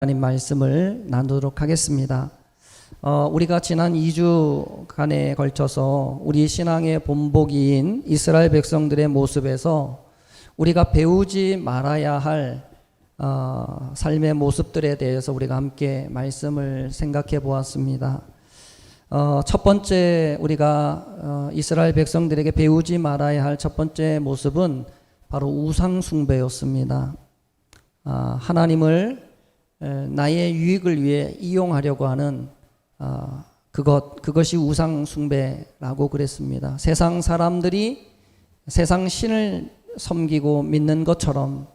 하나님 말씀을 나누도록 하겠습니다. 우리가 지난 2주간에 걸쳐서 우리 신앙의 본보기인 이스라엘 백성들의 모습에서 우리가 배우지 말아야 할 삶의 모습들에 대해서 우리가 함께 말씀을 생각해 보았습니다. 첫 번째 우리가 이스라엘 백성들에게 배우지 말아야 할 첫 번째 모습은 바로 우상 숭배였습니다. 하나님을 나의 유익을 위해 이용하려고 하는 그것이 우상 숭배라고 그랬습니다. 세상 사람들이 세상 신을 섬기고 믿는 것처럼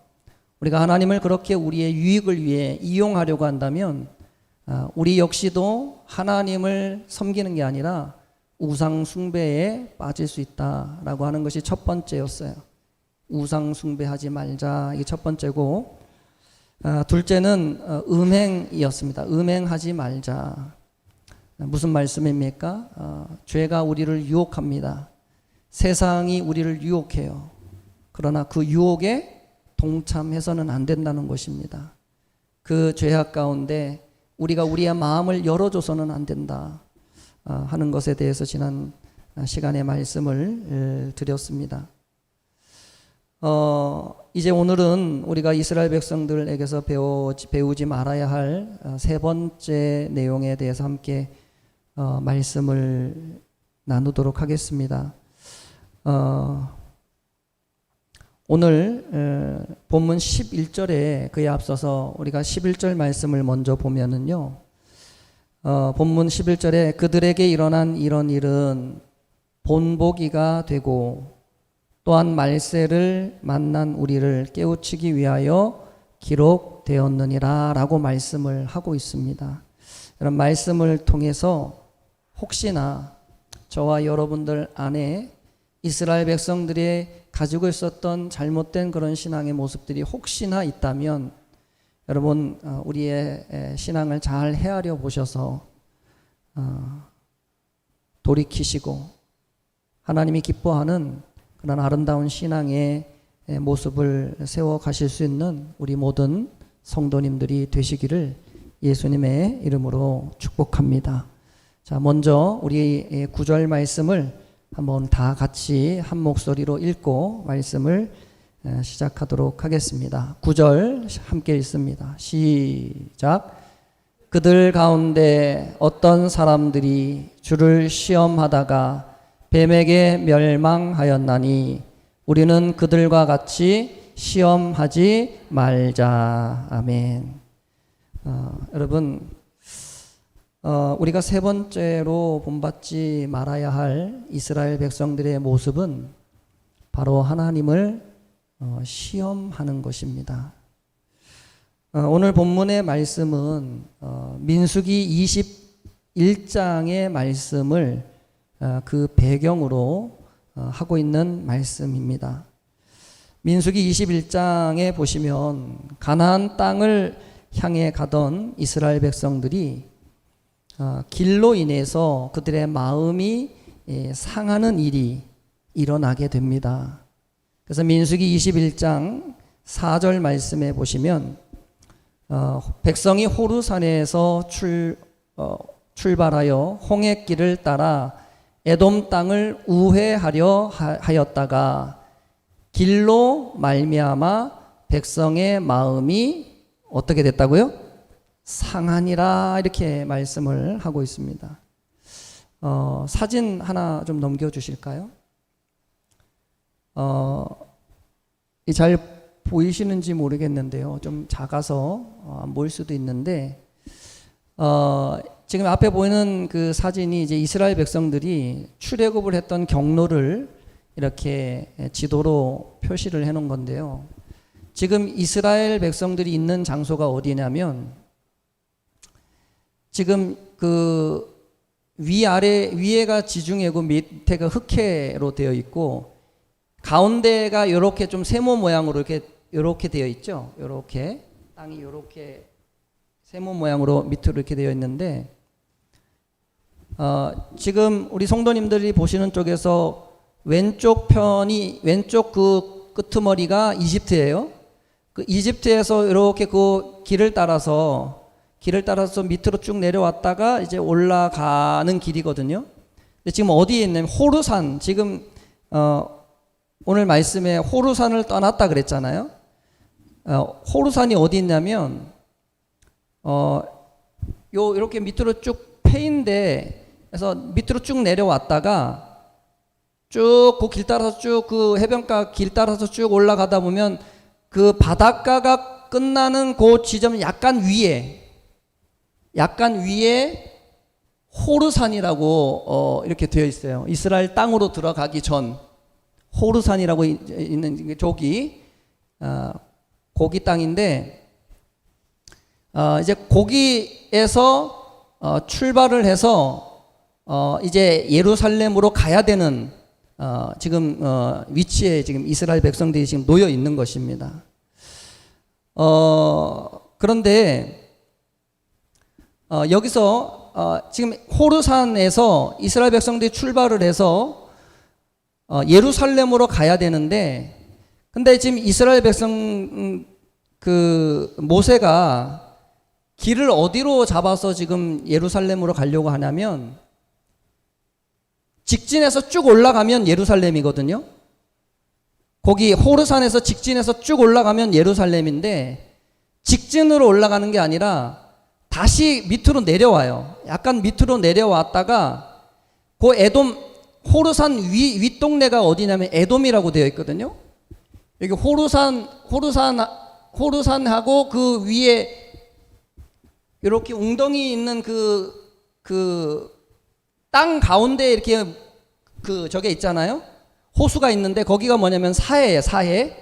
우리가 하나님을 그렇게 우리의 유익을 위해 이용하려고 한다면 우리 역시도 하나님을 섬기는 게 아니라 우상 숭배에 빠질 수 있다라고 하는 것이 첫 번째였어요. 우상 숭배하지 말자, 이게 첫 번째고, 둘째는 음행이었습니다. 음행하지 말자. 무슨 말씀입니까? 죄가 우리를 유혹합니다. 세상이 우리를 유혹해요. 그러나 그 유혹에 동참해서는 안 된다는 것입니다. 그 죄악 가운데 우리가 우리의 마음을 열어줘서는 안 된다 하는 것에 대해서 지난 시간에 말씀을 드렸습니다. 이제 오늘은 우리가 이스라엘 백성들에게서 배우지 말아야 할 세 번째 내용에 대해서 함께 말씀을 나누도록 하겠습니다. 오늘 본문 11절에 그에 앞서서 우리가 11절 말씀을 먼저 보면은요, 본문 11절에 그들에게 일어난 이런 일은 본보기가 되고 또한 말세를 만난 우리를 깨우치기 위하여 기록되었느니라 라고 말씀을 하고 있습니다. 이런 말씀을 통해서 혹시나 저와 여러분들 안에 이스라엘 백성들이 가지고 있었던 잘못된 그런 신앙의 모습들이 혹시나 있다면 여러분 우리의 신앙을 잘 헤아려 보셔서 돌이키시고 하나님이 기뻐하는 그런 아름다운 신앙의 모습을 세워 가실 수 있는 우리 모든 성도님들이 되시기를 예수님의 이름으로 축복합니다. 자, 먼저 우리 9절 말씀을 한번 다 같이 한 목소리로 읽고 말씀을 시작하도록 하겠습니다. 9절 함께 읽습니다. 시작. 그들 가운데 어떤 사람들이 주를 시험하다가 뱀에게 멸망하였나니 우리는 그들과 같이 시험하지 말자. 아멘. 여러분, 우리가 세 번째로 본받지 말아야 할 이스라엘 백성들의 모습은 바로 하나님을 시험하는 것입니다. 오늘 본문의 말씀은 민수기 21장의 말씀을 그 배경으로 하고 있는 말씀입니다. 민수기 21장에 보시면 가나안 땅을 향해 가던 이스라엘 백성들이 길로 인해서 그들의 마음이 상하는 일이 일어나게 됩니다. 그래서 민수기 21장 4절 말씀에 보시면 백성이 호르산에서 출발하여 홍해길을 따라 에돔 땅을 우회하려 하였다가 길로 말미암아 백성의 마음이 어떻게 됐다고요? 상하니라, 이렇게 말씀을 하고 있습니다. 사진 하나 좀 넘겨주실까요? 잘 보이시는지 모르겠는데요. 좀 작아서 안 보일 수도 있는데 지금 앞에 보이는 그 사진이 이제 이스라엘 백성들이 출애굽을 했던 경로를 이렇게 지도로 표시를 해놓은 건데요. 지금 이스라엘 백성들이 있는 장소가 어디냐면 지금 그 위에가 지중해고 밑에가 흑해로 되어 있고 가운데가 이렇게 좀 세모 모양으로 이렇게 되어 있죠. 이렇게 땅이 이렇게 세모 모양으로 밑으로 이렇게 되어 있는데 지금 우리 성도님들이 보시는 쪽에서 왼쪽 그 끄트머리가 이집트예요. 그 이집트에서 이렇게 그 길을 따라서 밑으로 쭉 내려왔다가 이제 올라가는 길이거든요. 근데 지금 어디에 있냐면 호르산, 지금 오늘 말씀에 호르산을 떠났다 그랬잖아요. 호르산이 어디 있냐면 이렇게 밑으로 쭉 패인데, 그래서 밑으로 쭉 내려왔다가 쭉 그 길 따라서 쭉 그 해변가 길 따라서 쭉 올라가다 보면 그 바닷가가 끝나는 그 지점 약간 위에 호르산이라고 이렇게 되어 있어요. 이스라엘 땅으로 들어가기 전 호르산이라고 있는 저기 고기 땅인데, 이제 거기에서 출발을 해서 이제 예루살렘으로 가야 되는 지금 위치에 지금 이스라엘 백성들이 지금 놓여 있는 것입니다. 그런데 여기서 지금 호르산에서 이스라엘 백성들이 출발을 해서 예루살렘으로 가야 되는데, 근데 지금 이스라엘 백성 그 모세가 길을 어디로 잡아서 지금 예루살렘으로 가려고 하냐면, 직진해서 쭉 올라가면 예루살렘이거든요. 거기 호르산에서 직진해서 쭉 올라가면 예루살렘인데, 직진으로 올라가는 게 아니라 다시 밑으로 내려와요. 약간 밑으로 내려왔다가 그 에돔 호르산 윗동네가 어디냐면 에돔이라고 되어 있거든요. 여기 호르산하고 그 위에 이렇게 웅덩이 있는 그 땅 가운데 이렇게 그 저게 있잖아요. 호수가 있는데 거기가 뭐냐면 사해예요. 사해.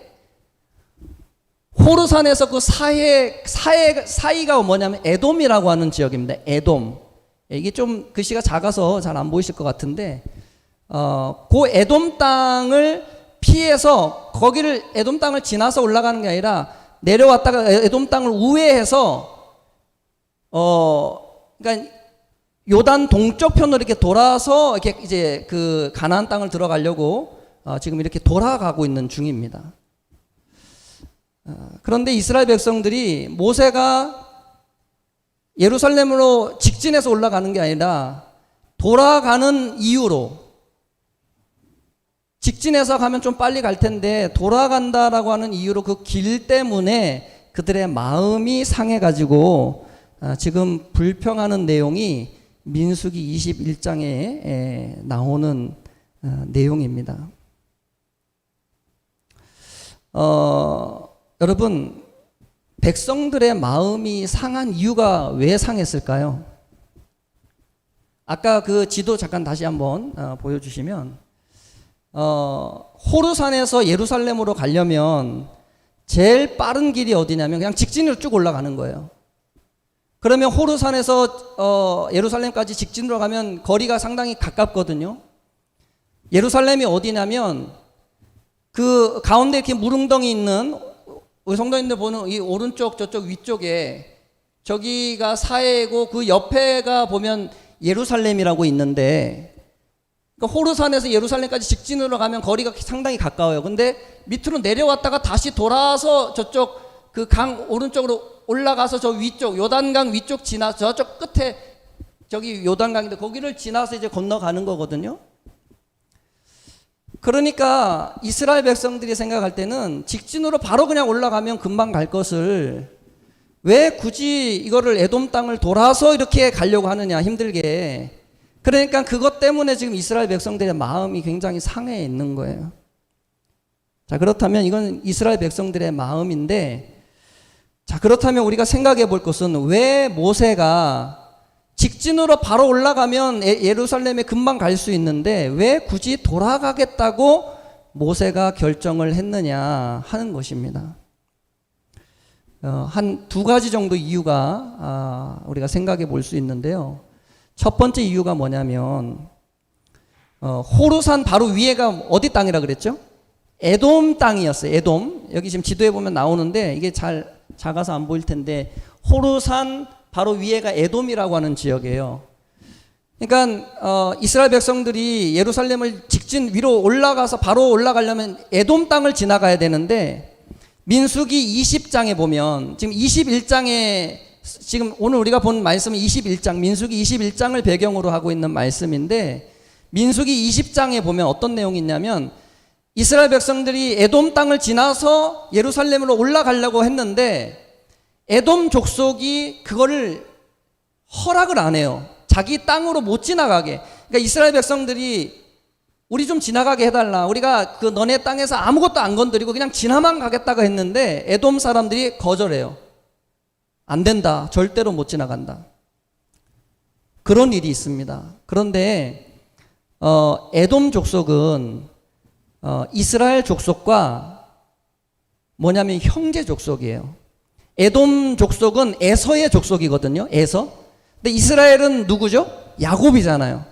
호르산에서 그 사이가 뭐냐면 에돔이라고 하는 지역입니다. 에돔. 이게 좀 글씨가 작아서 잘 안 보이실 것 같은데, 그 에돔 땅을 피해서 거기를 에돔 땅을 지나서 올라가는 게 아니라 내려왔다가 에돔 땅을 우회해서 그러니까 요단 동쪽 편으로 이렇게 돌아서 이렇게 이제 그 가나안 땅을 들어가려고 지금 이렇게 돌아가고 있는 중입니다. 그런데 이스라엘 백성들이 모세가 예루살렘으로 직진해서 올라가는 게 아니라 돌아가는 이유로, 직진해서 가면 좀 빨리 갈 텐데 돌아간다라고 하는 이유로 그 길 때문에 그들의 마음이 상해가지고 지금 불평하는 내용이 민수기 21장에 나오는 내용입니다. 여러분, 백성들의 마음이 상한 이유가 왜 상했을까요? 아까 그 지도 잠깐 다시 한번 보여주시면, 호르산에서 예루살렘으로 가려면 제일 빠른 길이 어디냐면 그냥 직진으로 쭉 올라가는 거예요. 그러면 호르산에서 예루살렘까지 직진으로 가면 거리가 상당히 가깝거든요. 예루살렘이 어디냐면 그 가운데 이렇게 물웅덩이 있는, 우리 성도님들 보는 이 오른쪽 저쪽 위쪽에 저기가 사해고 그 옆에가 보면 예루살렘이라고 있는데, 그러니까 호르산에서 예루살렘까지 직진으로 가면 거리가 상당히 가까워요. 근데 밑으로 내려왔다가 다시 돌아서 저쪽 그 강 오른쪽으로 올라가서 저 위쪽 요단강 위쪽 지나 저쪽 끝에 저기 요단강인데 거기를 지나서 이제 건너가는 거거든요. 그러니까 이스라엘 백성들이 생각할 때는 직진으로 바로 그냥 올라가면 금방 갈 것을 왜 굳이 이거를 에돔 땅을 돌아서 이렇게 가려고 하느냐, 힘들게. 그러니까 그것 때문에 지금 이스라엘 백성들의 마음이 굉장히 상해 있는 거예요. 자, 그렇다면 이건 이스라엘 백성들의 마음인데, 자, 그렇다면 우리가 생각해 볼 것은 왜 모세가 직진으로 바로 올라가면 예루살렘에 금방 갈 수 있는데 왜 굳이 돌아가겠다고 모세가 결정을 했느냐 하는 것입니다. 한 두 가지 정도 이유가 우리가 생각해 볼 수 있는데요. 첫 번째 이유가 뭐냐면 호르산 바로 위에가 어디 땅이라 그랬죠? 에돔 땅이었어요. 에돔. 여기 지금 지도에 보면 나오는데 이게 잘 작아서 안 보일 텐데 호르산 바로 위에가 에돔이라고 하는 지역이에요. 그러니까 이스라엘 백성들이 예루살렘을 직진 위로 올라가서 바로 올라가려면 에돔 땅을 지나가야 되는데 민수기 20장에 보면 지금 21장에 지금 오늘 우리가 본 말씀은 21장 민수기 21장을 배경으로 하고 있는 말씀인데 민수기 20장에 보면 어떤 내용이 있냐면 이스라엘 백성들이 에돔 땅을 지나서 예루살렘으로 올라가려고 했는데 에돔 족속이 그거를 허락을 안 해요. 자기 땅으로 못 지나가게. 그러니까 이스라엘 백성들이 우리 좀 지나가게 해달라. 우리가 그 너네 땅에서 아무것도 안 건드리고 그냥 지나만 가겠다고 했는데 에돔 사람들이 거절해요. 안 된다. 절대로 못 지나간다. 그런 일이 있습니다. 그런데 에돔 족속은 이스라엘 족속과 뭐냐면 형제 족속이에요. 에돔 족속은 에서의 족속이거든요. 에서. 근데 이스라엘은 누구죠? 야곱이잖아요.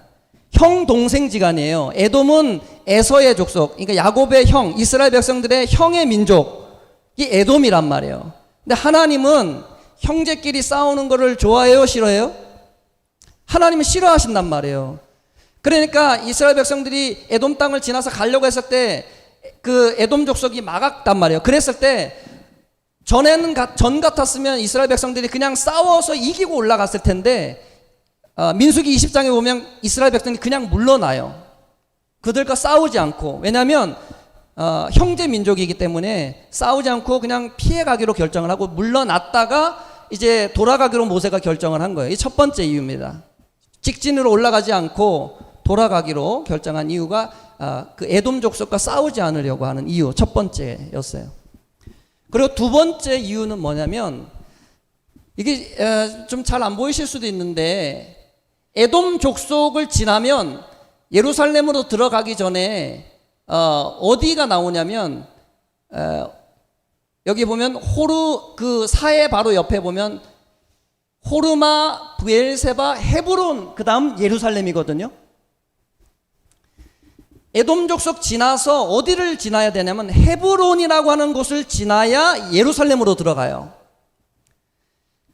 형 동생지간이에요. 에돔은 에서의 족속, 그러니까 야곱의 형, 이스라엘 백성들의 형의 민족이 에돔이란 말이에요. 근데 하나님은 형제끼리 싸우는 거를 좋아해요, 싫어해요? 하나님은 싫어하신단 말이에요. 그러니까 이스라엘 백성들이 에돔 땅을 지나서 가려고 했을 때 그 에돔 족속이 막았단 말이에요. 그랬을 때 전 같았으면 이스라엘 백성들이 그냥 싸워서 이기고 올라갔을 텐데 민수기 20장에 보면 이스라엘 백성이 그냥 물러나요. 그들과 싸우지 않고. 왜냐하면 형제 민족이기 때문에 싸우지 않고 그냥 피해가기로 결정을 하고 물러났다가 이제 돌아가기로 모세가 결정을 한 거예요. 이 첫 번째 이유입니다. 직진으로 올라가지 않고 돌아가기로 결정한 이유가 그 에돔 족속과 싸우지 않으려고 하는 이유, 첫 번째였어요. 그리고 두 번째 이유는 뭐냐면 이게 좀 잘 안 보이실 수도 있는데 에돔 족속을 지나면 예루살렘으로 들어가기 전에 어디가 나오냐면 여기 보면 호르 그 사해 바로 옆에 보면 호르마, 브엘세바, 헤브론, 그 다음 예루살렘이거든요. 에돔 족속 지나서 어디를 지나야 되냐면 헤브론이라고 하는 곳을 지나야 예루살렘으로 들어가요.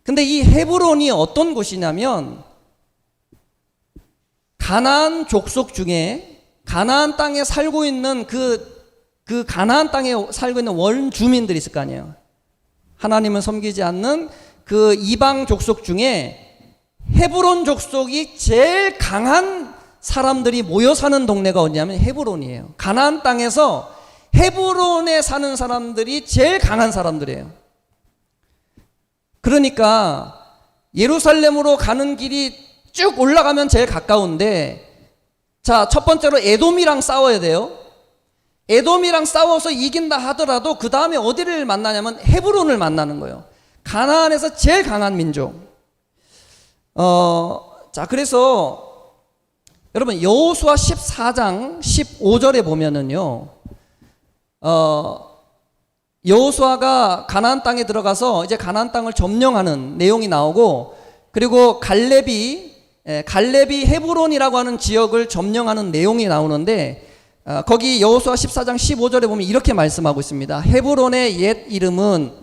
근데 이 헤브론이 어떤 곳이냐면 가나안 족속 중에 가나안 땅에 살고 있는 그 가나안 땅에 살고 있는 원주민들이 있을 거 아니에요. 하나님을 섬기지 않는 그 이방 족속 중에 헤브론 족속이 제일 강한 사람들이 모여 사는 동네가 어디냐면 헤브론이에요. 가나안 땅에서 헤브론에 사는 사람들이 제일 강한 사람들이에요. 그러니까 예루살렘으로 가는 길이 쭉 올라가면 제일 가까운데, 자, 첫 번째로 에돔이랑 싸워야 돼요. 에돔이랑 싸워서 이긴다 하더라도 그 다음에 어디를 만나냐면 헤브론을 만나는 거예요. 가나안에서 제일 강한 민족. 자, 그래서 여러분 여호수아 14장 15절에 보면은요, 여호수아가 가나안 땅에 들어가서 이제 가나안 땅을 점령하는 내용이 나오고, 그리고 갈렙이 헤브론이라고 하는 지역을 점령하는 내용이 나오는데, 거기 여호수아 14장 15절에 보면 이렇게 말씀하고 있습니다. 헤브론의 옛 이름은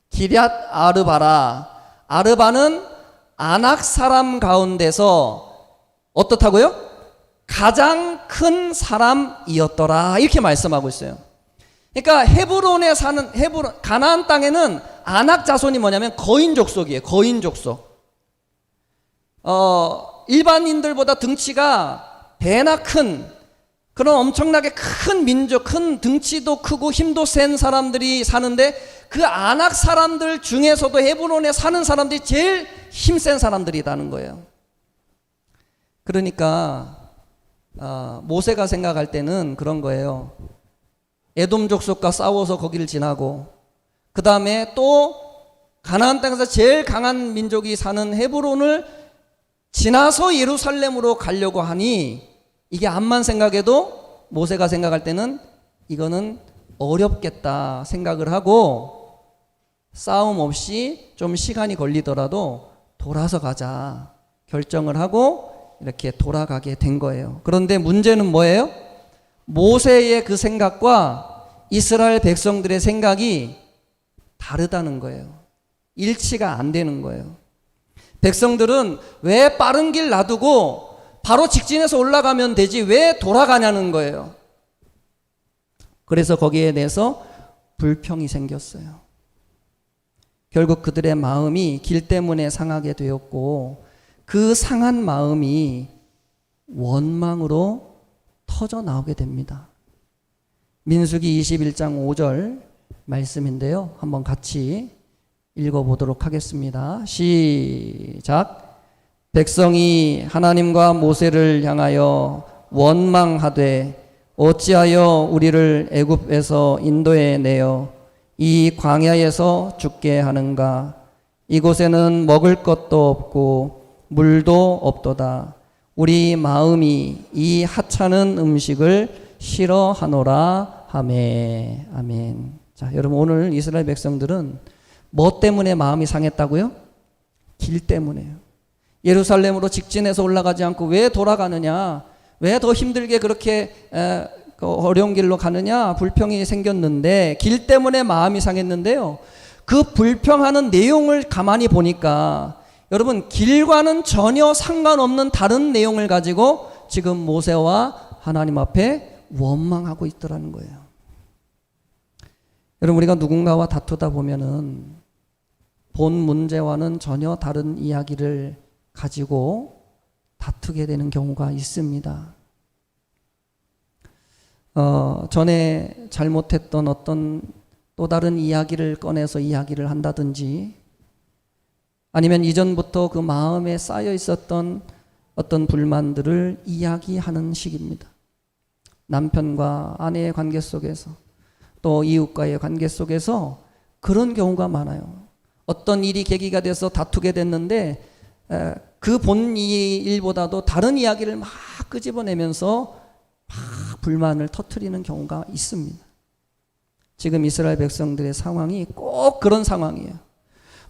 기럇 아르바라. 아르바는 아낙 사람 가운데서 어떻다고요? 가장 큰 사람이었더라. 이렇게 말씀하고 있어요. 그러니까 헤브론에 사는 가나안 땅에는 아낙 자손이 뭐냐면 거인 족속이에요. 거인 족속. 일반인들보다 등치가 배나 큰 그런 엄청나게 큰 민족, 큰 등치도 크고 힘도 센 사람들이 사는데, 그 아낙 사람들 중에서도 헤브론에 사는 사람들이 제일 힘센 사람들이라는 거예요. 그러니까 모세가 생각할 때는 그런 거예요. 에돔 족속과 싸워서 거기를 지나고, 그 다음에 또 가나안 땅에서 제일 강한 민족이 사는 헤브론을 지나서 예루살렘으로 가려고 하니, 이게 암만 생각해도 모세가 생각할 때는 이거는 어렵겠다 생각을 하고, 싸움 없이 좀 시간이 걸리더라도 돌아서 가자 결정을 하고 이렇게 돌아가게 된 거예요. 그런데 문제는 뭐예요? 모세의 그 생각과 이스라엘 백성들의 생각이 다르다는 거예요. 일치가 안 되는 거예요. 백성들은 왜 빠른 길 놔두고 바로 직진해서 올라가면 되지 왜 돌아가냐는 거예요. 그래서 거기에 대해서 불평이 생겼어요. 결국 그들의 마음이 길 때문에 상하게 되었고 그 상한 마음이 원망으로 터져 나오게 됩니다. 민수기 21장 5절 말씀인데요. 한번 같이 읽어보도록 하겠습니다. 시작. 백성이 하나님과 모세를 향하여 원망하되 어찌하여 우리를 애굽에서 인도해 내어 이 광야에서 죽게 하는가? 이곳에는 먹을 것도 없고 물도 없도다. 우리 마음이 이 하찮은 음식을 싫어하노라 하매. 아멘. 자, 여러분 오늘 이스라엘 백성들은 뭐 때문에 마음이 상했다고요? 길 때문에요. 예루살렘으로 직진해서 올라가지 않고 왜 돌아가느냐? 왜 더 힘들게 그렇게 어려운 길로 가느냐? 불평이 생겼는데 길 때문에 마음이 상했는데요. 그 불평하는 내용을 가만히 보니까 여러분 길과는 전혀 상관없는 다른 내용을 가지고 지금 모세와 하나님 앞에 원망하고 있더라는 거예요. 여러분 우리가 누군가와 다투다 보면은 본 문제와는 전혀 다른 이야기를 가지고 다투게 되는 경우가 있습니다. 전에 잘못했던 어떤 또 다른 이야기를 꺼내서 이야기를 한다든지 아니면 이전부터 그 마음에 쌓여 있었던 어떤 불만들을 이야기하는 식입니다. 남편과 아내의 관계 속에서 또 이웃과의 관계 속에서 그런 경우가 많아요. 어떤 일이 계기가 돼서 다투게 됐는데 그 본 일보다도 다른 이야기를 막 끄집어내면서 막 불만을 터뜨리는 경우가 있습니다. 지금 이스라엘 백성들의 상황이 꼭 그런 상황이에요.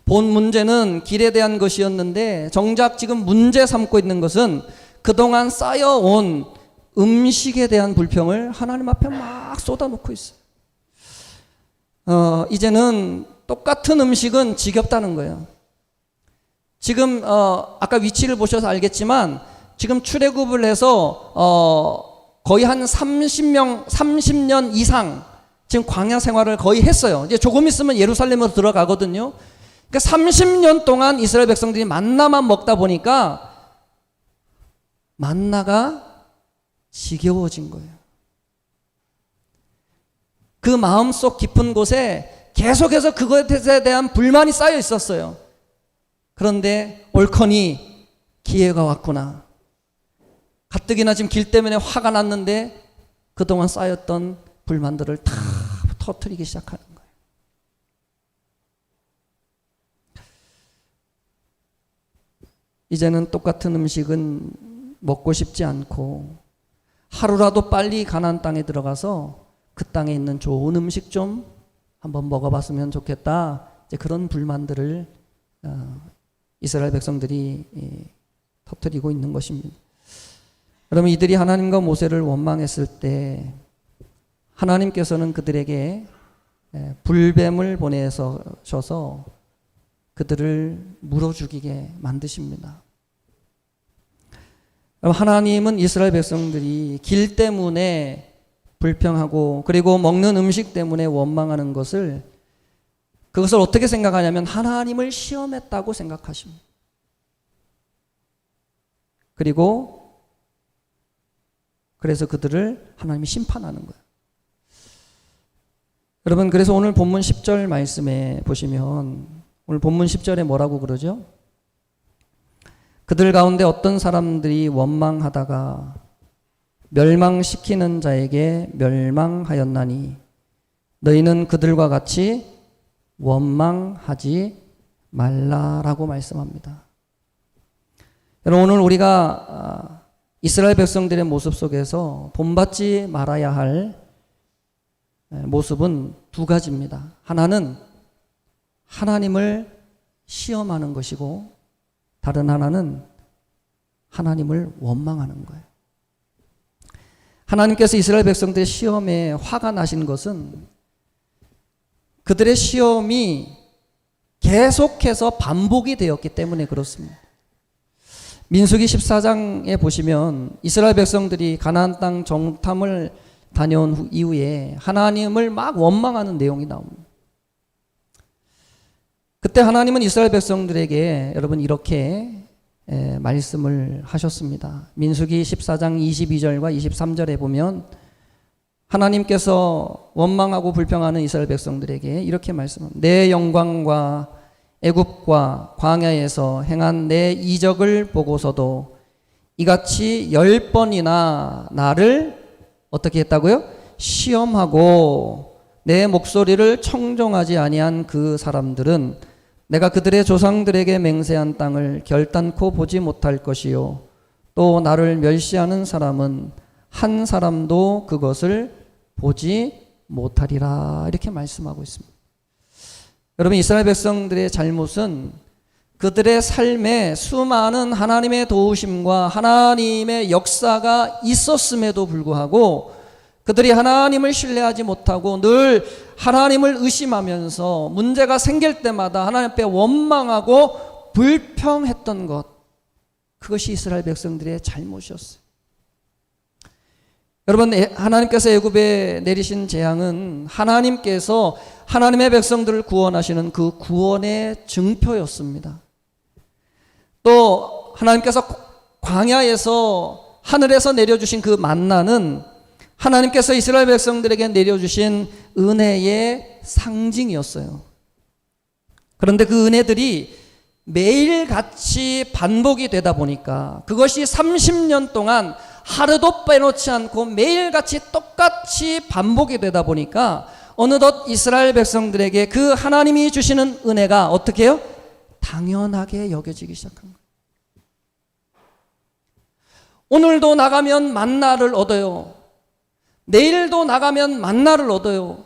본 문제는 길에 대한 것이었는데 정작 지금 문제 삼고 있는 것은 그동안 쌓여온 음식에 대한 불평을 하나님 앞에 막 쏟아놓고 있어요. 이제는 똑같은 음식은 지겹다는 거예요. 지금 아까 위치를 보셔서 알겠지만 지금 출애굽을 해서 거의 한 30년 이상 지금 광야 생활을 거의 했어요. 이제 조금 있으면 예루살렘으로 들어가거든요. 그러니까 30년 동안 이스라엘 백성들이 만나만 먹다 보니까 만나가 지겨워진 거예요. 그 마음속 깊은 곳에 계속해서 그것에 대한 불만이 쌓여 있었어요. 그런데 옳거니 기회가 왔구나. 가뜩이나 지금 길 때문에 화가 났는데 그동안 쌓였던 불만들을 다 터뜨리기 시작하는 거예요. 이제는 똑같은 음식은 먹고 싶지 않고 하루라도 빨리 가나안 땅에 들어가서 그 땅에 있는 좋은 음식 좀 한번 먹어봤으면 좋겠다. 이제 그런 불만들을 이스라엘 백성들이 터뜨리고 있는 것입니다. 여러분 이들이 하나님과 모세를 원망했을 때 하나님께서는 그들에게 불뱀을 보내셔서 그들을 물어 죽이게 만드십니다. 하나님은 이스라엘 백성들이 길 때문에 불평하고 그리고 먹는 음식 때문에 원망하는 그것을 어떻게 생각하냐면 하나님을 시험했다고 생각하십니다. 그래서 그들을 하나님이 심판하는 거예요. 여러분 그래서 오늘 본문 10절 말씀에 보시면 오늘 본문 10절에 뭐라고 그러죠? 그들 가운데 어떤 사람들이 원망하다가 멸망시키는 자에게 멸망하였나니 너희는 그들과 같이 원망하지 말라라고 말씀합니다. 여러분 오늘 우리가 이스라엘 백성들의 모습 속에서 본받지 말아야 할 모습은 두 가지입니다. 하나는 하나님을 시험하는 것이고 다른 하나는 하나님을 원망하는 거예요. 하나님께서 이스라엘 백성들의 시험에 화가 나신 것은 그들의 시험이 계속해서 반복이 되었기 때문에 그렇습니다. 민수기 14장에 보시면 이스라엘 백성들이 가나안 땅 정탐을 다녀온 이후에 하나님을 막 원망하는 내용이 나옵니다. 그때 하나님은 이스라엘 백성들에게 여러분 이렇게 말씀을 하셨습니다. 민수기 14장 22절과 23절에 보면 하나님께서 원망하고 불평하는 이스라엘 백성들에게 이렇게 말씀합니다. 내 영광과 애굽과 광야에서 행한 내 이적을 보고서도 이같이 10번이나 나를 어떻게 했다고요? 시험하고 내 목소리를 청종하지 아니한 그 사람들은 내가 그들의 조상들에게 맹세한 땅을 결단코 보지 못할 것이요 또 나를 멸시하는 사람은 한 사람도 그것을 보지 못하리라 이렇게 말씀하고 있습니다. 여러분 이스라엘 백성들의 잘못은 그들의 삶에 수많은 하나님의 도우심과 하나님의 역사가 있었음에도 불구하고 그들이 하나님을 신뢰하지 못하고 늘 하나님을 의심하면서 문제가 생길 때마다 하나님 앞에 원망하고 불평했던 것, 그것이 이스라엘 백성들의 잘못이었어요. 여러분 하나님께서 애굽에 내리신 재앙은 하나님께서 하나님의 백성들을 구원하시는 그 구원의 증표였습니다. 또 하나님께서 광야에서 하늘에서 내려주신 그 만나는 하나님께서 이스라엘 백성들에게 내려주신 은혜의 상징이었어요. 그런데 그 은혜들이 매일같이 반복이 되다 보니까 그것이 30년 동안 하루도 빼놓지 않고 매일같이 똑같이 반복이 되다 보니까 어느덧 이스라엘 백성들에게 그 하나님이 주시는 은혜가 어떻게 해요? 당연하게 여겨지기 시작한 거예요. 오늘도 나가면 만나를 얻어요. 내일도 나가면 만나를 얻어요.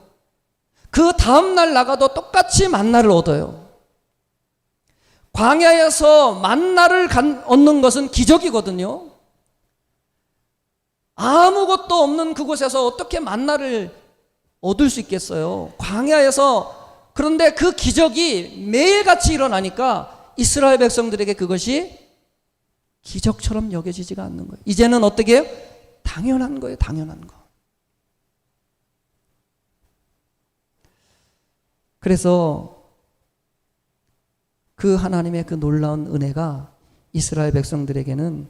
그 다음날 나가도 똑같이 만나를 얻어요. 광야에서 만나를 얻는 것은 기적이거든요. 아무것도 없는 그곳에서 어떻게 만나를 얻을 수 있겠어요? 광야에서. 그런데 그 기적이 매일같이 일어나니까 이스라엘 백성들에게 그것이 기적처럼 여겨지지가 않는 거예요. 이제는 어떻게 해요? 당연한 거예요. 당연한 거. 그래서 그 하나님의 그 놀라운 은혜가 이스라엘 백성들에게는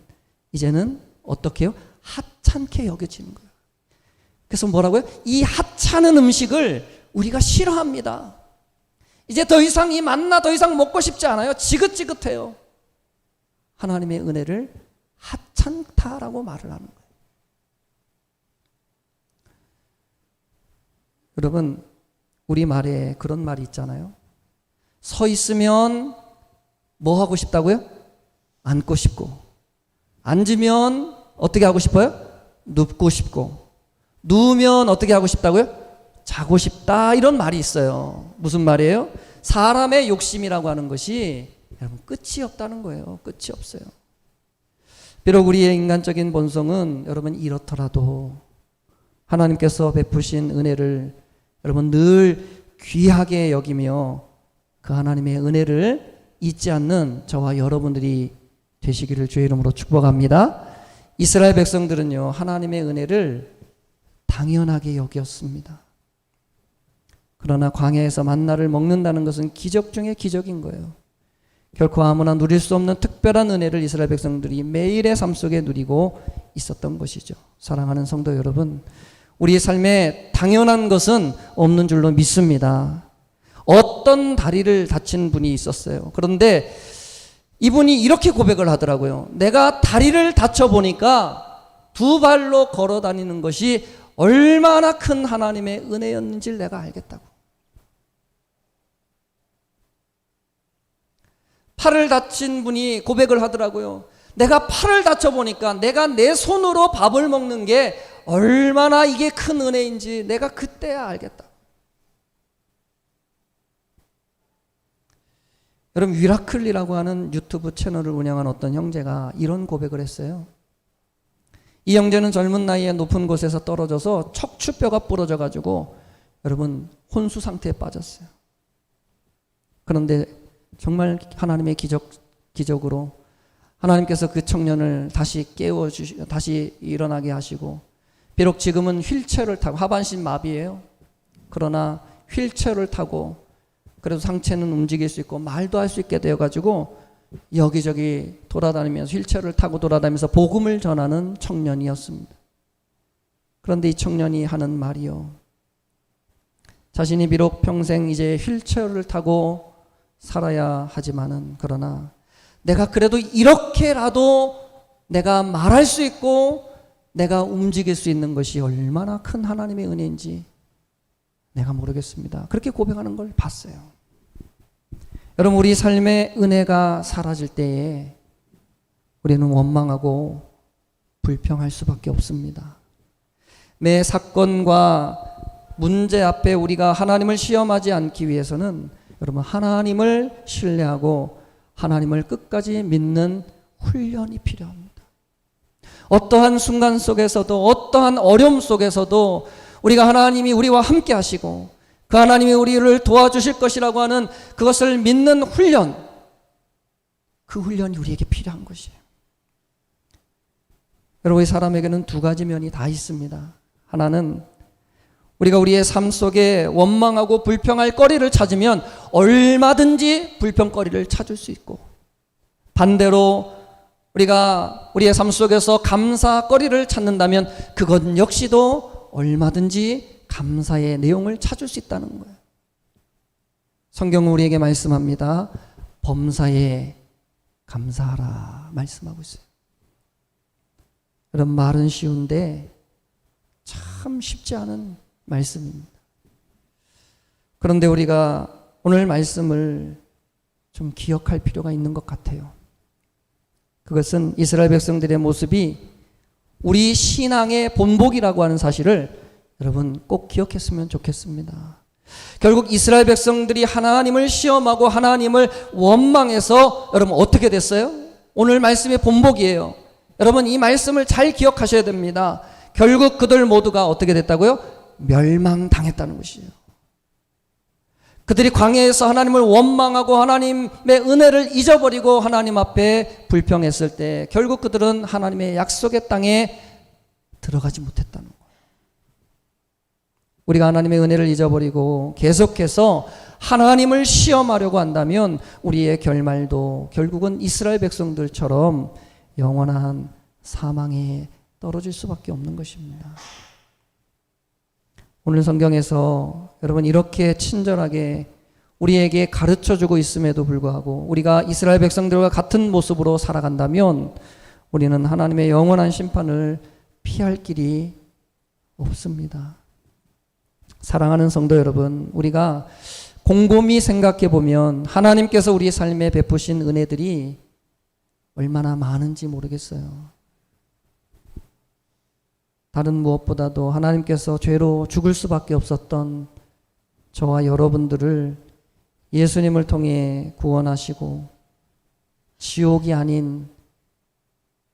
이제는 어떻게 해요? 하찮게 여겨지는 거예요. 그래서 뭐라고요? 이 하찮은 음식을 우리가 싫어합니다. 이제 더 이상 이 만나 더 이상 먹고 싶지 않아요. 지긋지긋해요. 하나님의 은혜를 하찮다라고 말을 하는 거예요. 여러분 우리 말에 그런 말이 있잖아요. 서 있으면 뭐 하고 싶다고요? 앉고 싶고, 앉으면 어떻게 하고 싶어요? 눕고 싶고, 누우면 어떻게 하고 싶다고요? 자고 싶다. 이런 말이 있어요. 무슨 말이에요? 사람의 욕심이라고 하는 것이 여러분 끝이 없다는 거예요. 끝이 없어요. 비록 우리의 인간적인 본성은 여러분 이렇더라도 하나님께서 베푸신 은혜를 여러분 늘 귀하게 여기며 그 하나님의 은혜를 잊지 않는 저와 여러분들이 되시기를 주의 이름으로 축복합니다. 이스라엘 백성들은요 하나님의 은혜를 당연하게 여겼습니다. 그러나 광야에서 만나를 먹는다는 것은 기적 중에 기적인 거예요. 결코 아무나 누릴 수 없는 특별한 은혜를 이스라엘 백성들이 매일의 삶 속에 누리고 있었던 것이죠. 사랑하는 성도 여러분, 우리의 삶에 당연한 것은 없는 줄로 믿습니다. 어떤 다리를 다친 분이 있었어요. 그런데 이분이 이렇게 고백을 하더라고요. 내가 다리를 다쳐보니까 두 발로 걸어 다니는 것이 얼마나 큰 하나님의 은혜였는지를 내가 알겠다고. 팔을 다친 분이 고백을 하더라고요. 내가 팔을 다쳐보니까 내가 내 손으로 밥을 먹는 게 얼마나 이게 큰 은혜인지 내가 그때야 알겠다. 여러분 위라클리라고 하는 유튜브 채널을 운영한 어떤 형제가 이런 고백을 했어요. 이 형제는 젊은 나이에 높은 곳에서 떨어져서 척추뼈가 부러져 가지고 여러분 혼수 상태에 빠졌어요. 그런데 정말 하나님의 기적으로 하나님께서 그 청년을 다시 다시 일어나게 하시고 비록 지금은 휠체어를 타고 하반신 마비예요. 그러나 휠체어를 타고 그래도 상체는 움직일 수 있고 말도 할 수 있게 되어가지고 여기저기 돌아다니면서 휠체어를 타고 돌아다니면서 복음을 전하는 청년이었습니다. 그런데 이 청년이 하는 말이요, 자신이 비록 평생 이제 휠체어를 타고 살아야 하지만은 그러나 내가 그래도 이렇게라도 내가 말할 수 있고 내가 움직일 수 있는 것이 얼마나 큰 하나님의 은혜인지 내가 모르겠습니다. 그렇게 고백하는 걸 봤어요. 여러분, 우리 삶의 은혜가 사라질 때에 우리는 원망하고 불평할 수밖에 없습니다. 매 사건과 문제 앞에 우리가 하나님을 시험하지 않기 위해서는 여러분, 하나님을 신뢰하고 하나님을 끝까지 믿는 훈련이 필요합니다. 어떠한 순간 속에서도, 어떠한 어려움 속에서도 우리가 하나님이 우리와 함께 하시고 그 하나님이 우리를 도와주실 것이라고 하는 그것을 믿는 훈련, 그 훈련이 우리에게 필요한 것이에요. 여러분, 사람에게는 두 가지 면이 다 있습니다. 하나는 우리가 우리의 삶 속에 원망하고 불평할 거리를 찾으면 얼마든지 불평거리를 찾을 수 있고, 반대로 우리가 우리의 삶 속에서 감사거리를 찾는다면 그것 역시도 얼마든지 감사의 내용을 찾을 수 있다는 거예요. 성경은 우리에게 말씀합니다. 범사에 감사하라 말씀하고 있어요. 여러분, 말은 쉬운데 참 쉽지 않은 말씀입니다. 그런데 우리가 오늘 말씀을 좀 기억할 필요가 있는 것 같아요. 그것은 이스라엘 백성들의 모습이 우리 신앙의 본보기라고 하는 사실을 여러분 꼭 기억했으면 좋겠습니다. 결국 이스라엘 백성들이 하나님을 시험하고 하나님을 원망해서 여러분 어떻게 됐어요? 오늘 말씀의 본보기예요. 여러분, 이 말씀을 잘 기억하셔야 됩니다. 결국 그들 모두가 어떻게 됐다고요? 멸망당했다는 것이에요. 그들이 광야에서 하나님을 원망하고 하나님의 은혜를 잊어버리고 하나님 앞에 불평했을 때 결국 그들은 하나님의 약속의 땅에 들어가지 못했다는 거예요. 우리가 하나님의 은혜를 잊어버리고 계속해서 하나님을 시험하려고 한다면 우리의 결말도 결국은 이스라엘 백성들처럼 영원한 사망에 떨어질 수밖에 없는 것입니다. 오늘 성경에서 여러분 이렇게 친절하게 우리에게 가르쳐주고 있음에도 불구하고 우리가 이스라엘 백성들과 같은 모습으로 살아간다면 우리는 하나님의 영원한 심판을 피할 길이 없습니다. 사랑하는 성도 여러분, 우리가 곰곰이 생각해 보면 하나님께서 우리 삶에 베푸신 은혜들이 얼마나 많은지 모르겠어요. 다른 무엇보다도 하나님께서 죄로 죽을 수밖에 없었던 저와 여러분들을 예수님을 통해 구원하시고 지옥이 아닌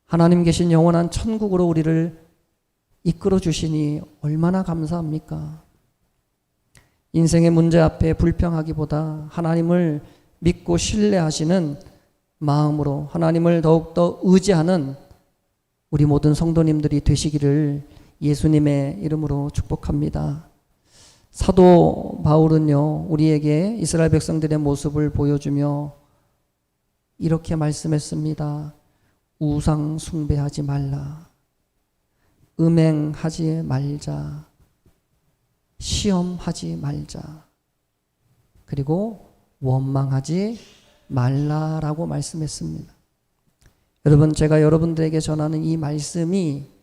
하나님 계신 영원한 천국으로 우리를 이끌어 주시니 얼마나 감사합니까? 인생의 문제 앞에 불평하기보다 하나님을 믿고 신뢰하시는 마음으로 하나님을 더욱더 의지하는 우리 모든 성도님들이 되시기를 예수님의 이름으로 축복합니다. 사도 바울은요, 우리에게 이스라엘 백성들의 모습을 보여주며 이렇게 말씀했습니다. 우상 숭배하지 말라. 음행하지 말자. 시험하지 말자. 그리고 원망하지 말라라고 말씀했습니다. 여러분, 제가 여러분들에게 전하는 이 말씀이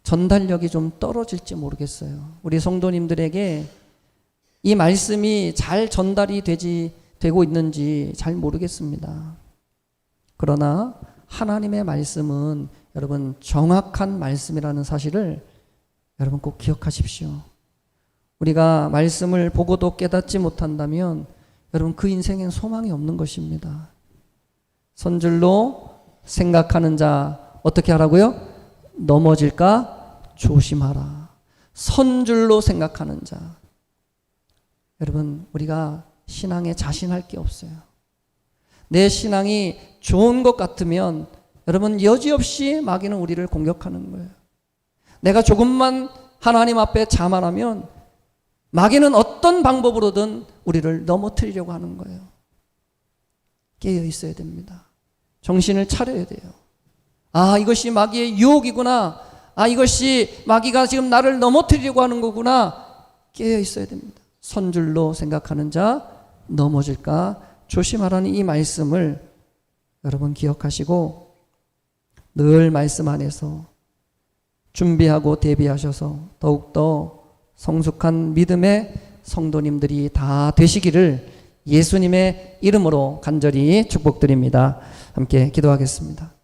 전달력이 좀 떨어질지 모르겠어요. 우리 성도님들에게 이 말씀이 잘 전달이 되고 있는지 잘 모르겠습니다. 그러나 하나님의 말씀은 여러분 정확한 말씀이라는 사실을 여러분 꼭 기억하십시오. 우리가 말씀을 보고도 깨닫지 못한다면 여러분 그 인생엔 소망이 없는 것입니다. 선줄로 생각하는 자 어떻게 하라고요? 넘어질까 조심하라. 선줄로 생각하는 자. 여러분, 우리가 신앙에 자신할 게 없어요. 내 신앙이 좋은 것 같으면 여러분 여지없이 마귀는 우리를 공격하는 거예요. 내가 조금만 하나님 앞에 자만하면 마귀는 어떤 방법으로든 우리를 넘어뜨리려고 하는 거예요. 깨어 있어야 됩니다. 정신을 차려야 돼요. 아, 이것이 마귀의 유혹이구나. 아, 이것이 마귀가 지금 나를 넘어뜨리려고 하는 거구나. 깨어 있어야 됩니다. 선줄로 생각하는 자 넘어질까 조심하라는 이 말씀을 여러분 기억하시고 늘 말씀 안에서 준비하고 대비하셔서 더욱더 성숙한 믿음의 성도님들이 다 되시기를 예수님의 이름으로 간절히 축복드립니다. 함께 기도하겠습니다.